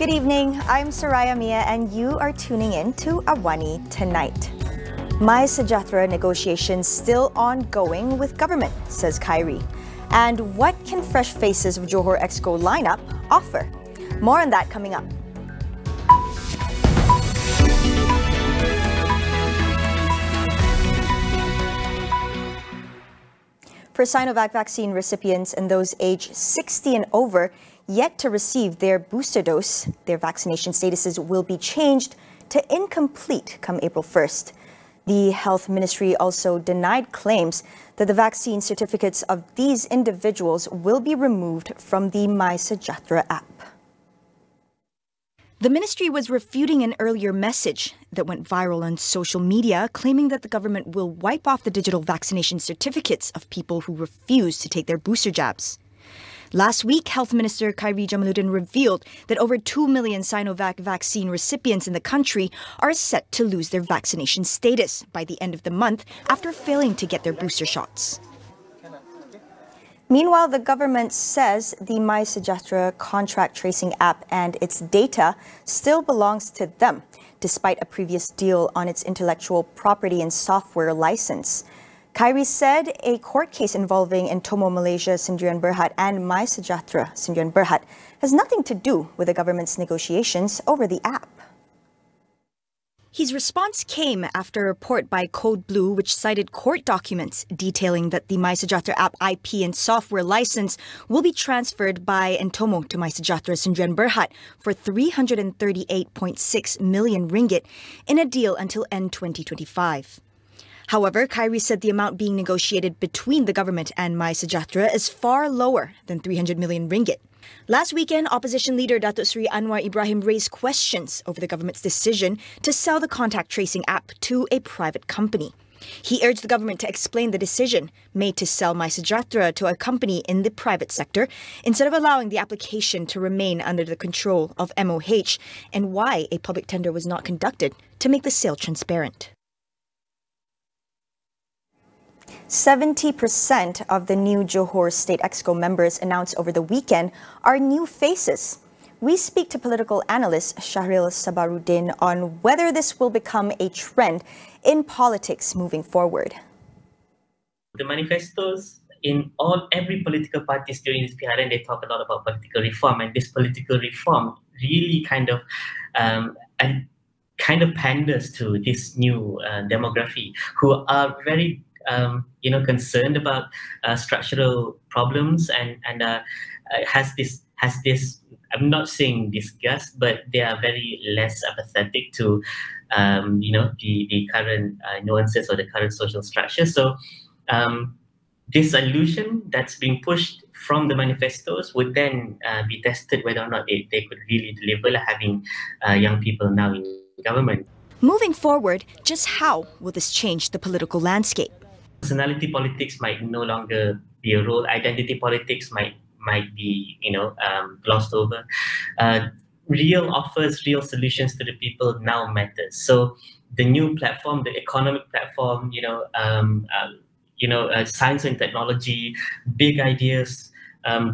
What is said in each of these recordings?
Good evening, I'm Saraya Mia and you are tuning in to AWANI Tonight. MYSEJAHTERA negotiations still ongoing with government, says Kyrie. And what can fresh faces of Johor Exco lineup offer? More on that coming up. For Sinovac vaccine recipients and those aged 60 and over yet to receive their booster dose, their vaccination statuses will be changed to incomplete come April 1st. The Health Ministry also denied claims that the vaccine certificates of these individuals will be removed from the MySJAHTERA app. The ministry was refuting an earlier message that went viral on social media, claiming that the government will wipe off the digital vaccination certificates of people who refuse to take their booster jabs. Last week, Health Minister Kyrie Jamaluddin revealed that over 2 million Sinovac vaccine recipients in the country are set to lose their vaccination status by the end of the month after failing to get their booster shots. Meanwhile, the government says the MySJAHTERA contract tracing app and its data still belongs to them, despite a previous deal on its intellectual property and software license. Kyrie said a court case involving Entomo Malaysia Sdn Bhd and MySJAHTERA Sdn Bhd has nothing to do with the government's negotiations over the app. His response came after a report by Code Blue which cited court documents detailing that the MySJAHTERA app IP and software license will be transferred by Entomo to MySJAHTERA Sdn Bhd for 338.6 million ringgit in a deal until end 2025. However, Kyrie said the amount being negotiated between the government and MySJAHTERA is far lower than 300 million ringgit. Last weekend, opposition leader Datuk Seri Anwar Ibrahim raised questions over the government's decision to sell the contact tracing app to a private company. He urged the government to explain the decision made to sell MySJAHTERA to a company in the private sector instead of allowing the application to remain under the control of MOH, and why a public tender was not conducted to make the sale transparent. 70% of the new Johor State Exco members announced over the weekend are new faces. We speak to political analyst Shahril Sabaruddin on whether this will become a trend in politics moving forward. The manifestos in every political parties during this PRN, they talk a lot about political reform, and this political reform really kind of panders to this new demography who are very concerned about structural problems and has this. I'm not saying disgust, but they are very less apathetic to the current nuances or the current social structure. So this solution that's being pushed from the manifestos would then be tested whether or not they could really deliver, having young people now in government. Moving forward, just how will this change the political landscape? Personality politics might no longer be a role. Identity politics might be glossed over. Real offers, real solutions to the people now matters. So the new platform, the economic platform, science and technology, big ideas,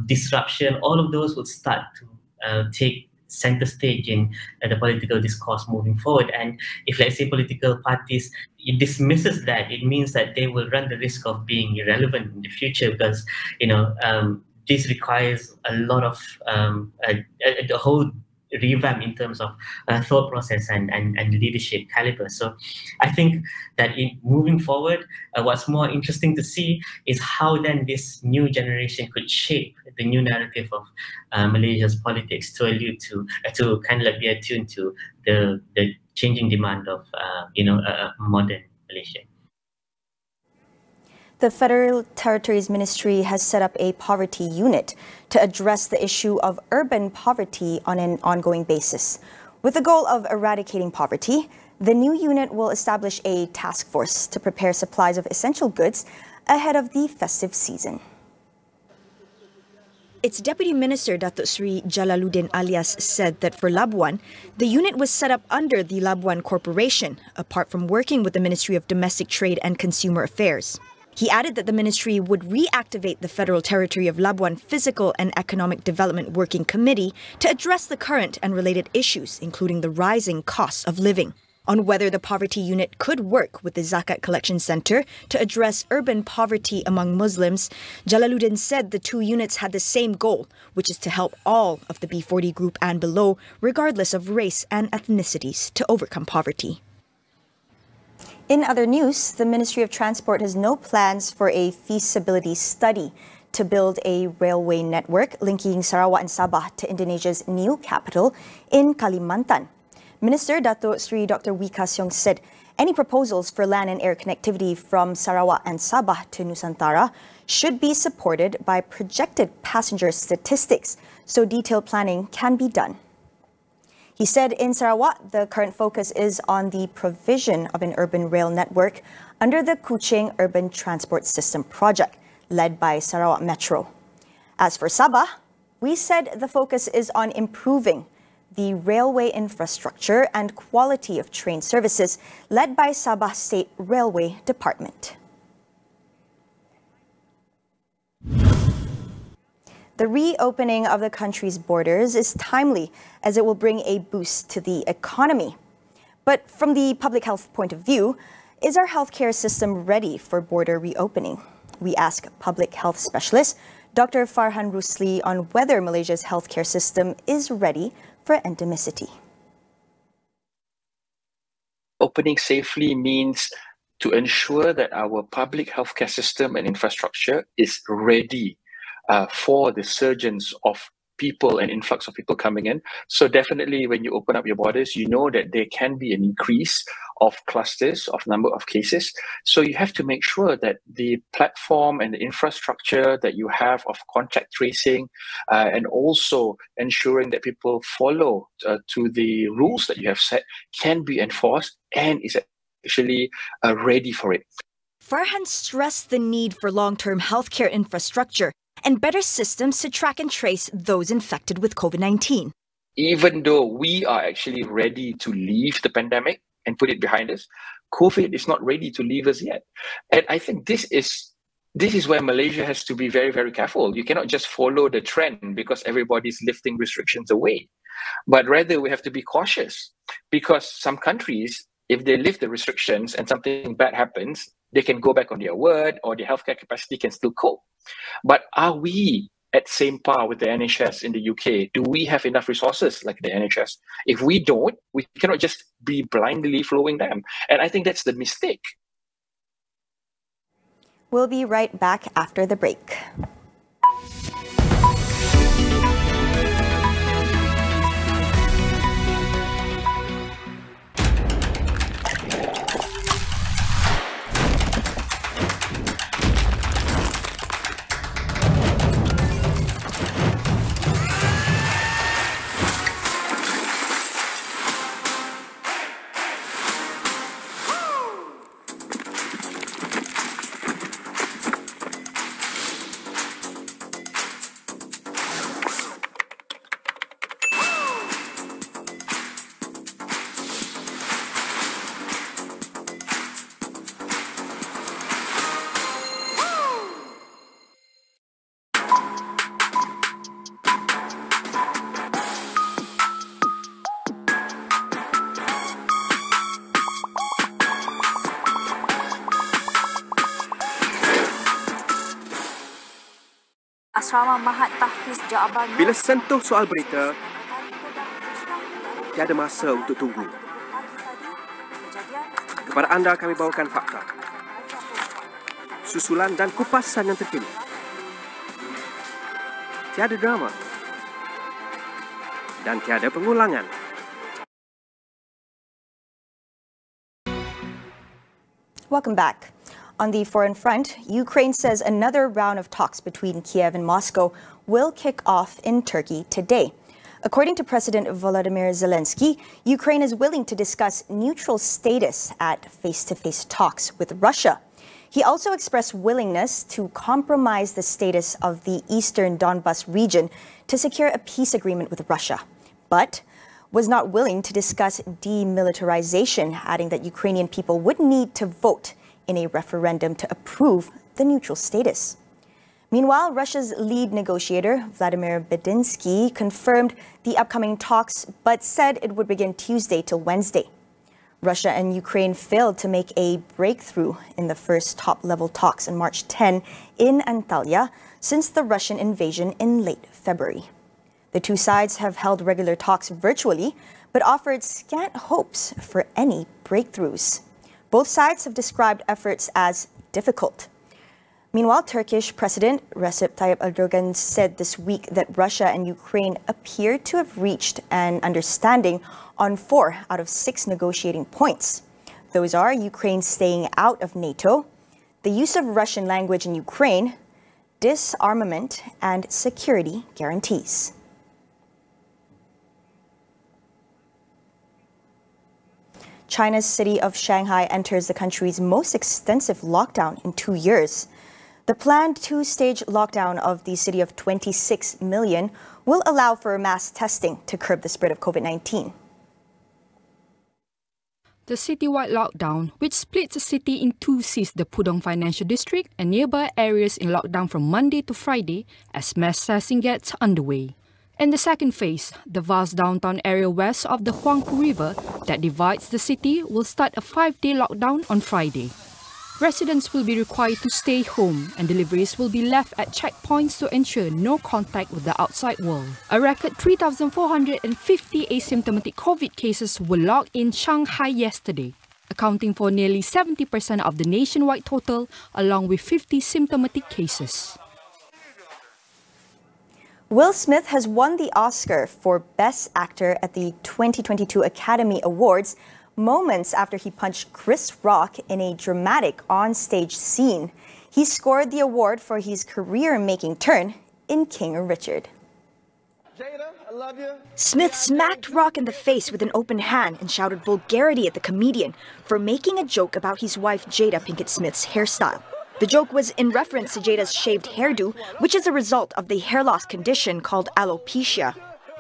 disruption, all of those will start to take center stage in the political discourse moving forward. And if, let's say, political parties dismisses that, it means that they will run the risk of being irrelevant in the future, because this requires a lot of the whole revamp in terms of thought process and leadership caliber. So I think that moving forward, what's more interesting to see is how then this new generation could shape the new narrative of Malaysia's politics to allude to kind of be attuned to the changing demand of a modern Malaysia. The Federal Territories Ministry has set up a poverty unit to address the issue of urban poverty on an ongoing basis. With the goal of eradicating poverty, the new unit will establish a task force to prepare supplies of essential goods ahead of the festive season. Its Deputy Minister Datuk Seri Jalaluddin Alias said that for Labuan, the unit was set up under the Labuan Corporation, apart from working with the Ministry of Domestic Trade and Consumer Affairs. He added that the ministry would reactivate the Federal Territory of Labuan Physical and Economic Development Working Committee to address the current and related issues, including the rising costs of living. On whether the poverty unit could work with the Zakat Collection Centre to address urban poverty among Muslims, Jalaluddin said the two units had the same goal, which is to help all of the B40 group and below, regardless of race and ethnicities, to overcome poverty. In other news, the Ministry of Transport has no plans for a feasibility study to build a railway network linking Sarawak and Sabah to Indonesia's new capital in Kalimantan. Minister Dato Sri Dr. Wika SIONG said any proposals for land and air connectivity from Sarawak and Sabah to Nusantara should be supported by projected passenger statistics so detailed planning can be done. He said in Sarawak, the current focus is on the provision of an urban rail network under the Kuching Urban Transport System project, led by Sarawak Metro. As for Sabah, we said the focus is on improving the railway infrastructure and quality of train services, led by Sabah State Railway Department. The reopening of the country's borders is timely as it will bring a boost to the economy. But from the public health point of view, is our healthcare system ready for border reopening? We ask public health specialist Dr. Farhan Rusli on whether Malaysia's healthcare system is ready for endemicity. Opening safely means to ensure that our public healthcare system and infrastructure is ready for the surgence of people and influx of people coming in. So definitely when you open up your borders, you know that there can be an increase of clusters, of number of cases. So you have to make sure that the platform and the infrastructure that you have of contact tracing and also ensuring that people follow to the rules that you have set can be enforced and is actually ready for it. Farhan stressed the need for long-term healthcare infrastructure and better systems to track and trace those infected with COVID-19. Even though we are actually ready to leave the pandemic and put it behind us, COVID is not ready to leave us yet. And I think this is where Malaysia has to be very, very careful. You cannot just follow the trend because everybody's lifting restrictions away. But rather we have to be cautious because some countries, if they lift the restrictions and something bad happens, they can go back on their word or their healthcare capacity can still cope. But are we at same par with the NHS in the UK? Do we have enough resources like the NHS? If we don't, we cannot just be blindly following them. And I think that's the mistake. We'll be right back after the break. Asrama Mahat Tahfiz Jawaban. Bila sentuh soal berita, tiada masa untuk tunggu. Kepada anda kami bawakan fakta, susulan dan kupasan yang terkini. Tiada drama dan tiada pengulangan. Welcome back. On the foreign front, Ukraine says another round of talks between Kiev and Moscow will kick off in Turkey today. According to President Volodymyr Zelensky, Ukraine is willing to discuss neutral status at face-to-face talks with Russia. He also expressed willingness to compromise the status of the eastern Donbas region to secure a peace agreement with Russia, but was not willing to discuss demilitarization, adding that Ukrainian people would need to vote in a referendum to approve the neutral status. Meanwhile, Russia's lead negotiator, Vladimir Bedinsky, confirmed the upcoming talks but said it would begin Tuesday till Wednesday. Russia and Ukraine failed to make a breakthrough in the first top-level talks on March 10 in Antalya since the Russian invasion in late February. The two sides have held regular talks virtually, but offered scant hopes for any breakthroughs. Both sides have described efforts as difficult. Meanwhile, Turkish President Recep Tayyip Erdogan said this week that Russia and Ukraine appear to have reached an understanding on 4 out of 6 negotiating points. Those are Ukraine staying out of NATO, the use of Russian language in Ukraine, disarmament, and security guarantees. China's city of Shanghai enters the country's most extensive lockdown in 2 years. The planned 2-stage lockdown of the city of 26 million will allow for mass testing to curb the spread of COVID-19. The citywide lockdown, which splits the city in 2, sees the Pudong Financial District and nearby areas in lockdown from Monday to Friday as mass testing gets underway. In the second phase, the vast downtown area west of the Huangpu River that divides the city will start a 5-day lockdown on Friday. Residents will be required to stay home and deliveries will be left at checkpoints to ensure no contact with the outside world. A record 3,450 asymptomatic COVID cases were logged in Shanghai yesterday, accounting for nearly 70% of the nationwide total, along with 50 symptomatic cases. Will Smith has won the Oscar for Best Actor at the 2022 Academy Awards moments after he punched Chris Rock in a dramatic on-stage scene. He scored the award for his career-making turn in King Richard. Jada, I love you. Smith smacked Rock in the face with an open hand and shouted vulgarity at the comedian for making a joke about his wife Jada Pinkett Smith's hairstyle. The joke was in reference to Jada's shaved hairdo, which is a result of the hair loss condition called alopecia.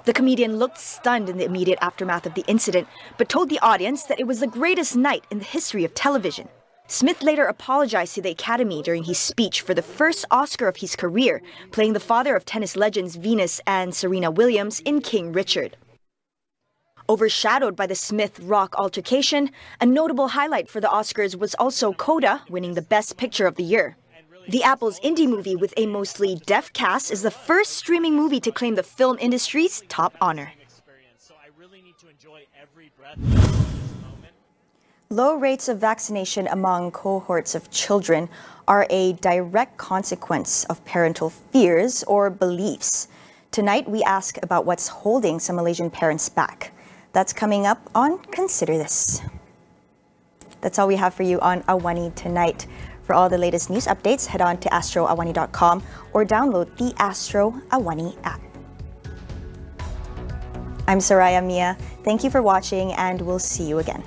The comedian looked stunned in the immediate aftermath of the incident, but told the audience that it was the greatest night in the history of television. Smith later apologized to the Academy during his speech for the first Oscar of his career, playing the father of tennis legends Venus and Serena Williams in King Richard. Overshadowed by the Smith-Rock altercation, a notable highlight for the Oscars was also Coda winning the Best Picture of the year. The Apple's indie movie with a mostly deaf cast is the first streaming movie to claim the film industry's top honor. Low rates of vaccination among cohorts of children are a direct consequence of parental fears or beliefs. Tonight, we ask about what's holding some Malaysian parents back. That's coming up on Consider This. That's all we have for you on AWANI tonight. For all the latest news updates, head on to astroawani.com or download the Astro AWANI app. I'm Saraya Mia. Thank you for watching, and we'll see you again.